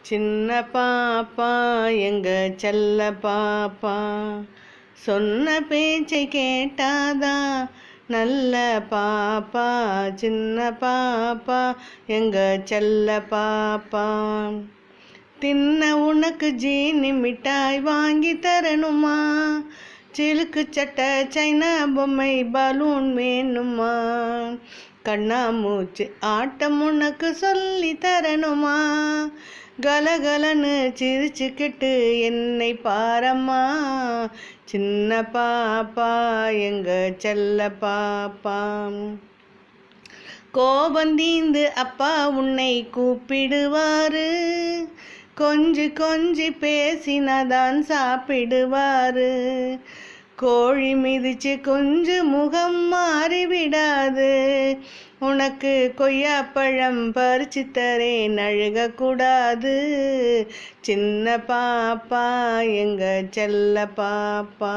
சின்ன பாப்பா எங்க செல்ல பாப்பா, சொன்ன பேச்சை கேட்டாதான் நல்ல பாப்பா. சின்ன பாப்பா எங்க செல்ல பாப்பா, தின்ன உனக்கு ஜீனி மிட்டாய் வாங்கி தரணுமா, சிலுக்கு சட்டை சைனா பொம்மை பலூன் வேணுமா, கண்ணாமூச்சு ஆட்டம் உனக்கு சொல்லி தரணுமா, கலகலன்னு சிரிச்சுக்கிட்டு என்னை பாரம்மா. சின்ன பாப்பா எங்க செல்ல பாப்பா, கோபந்தீந்து அப்பா உன்னை கூப்பிடுவாரு, கொஞ்சி பேசினதான் சாப்பிடுவாரு, கோழி மிதிச்சு கொஞ்சு முகம் மாறிவிடாது, உனக்கு கொய்யாப்பழம் பறிச்சு தரேன் அழுகக்கூடாது. சின்ன பாப்பா எங்க செல்ல பாப்பா.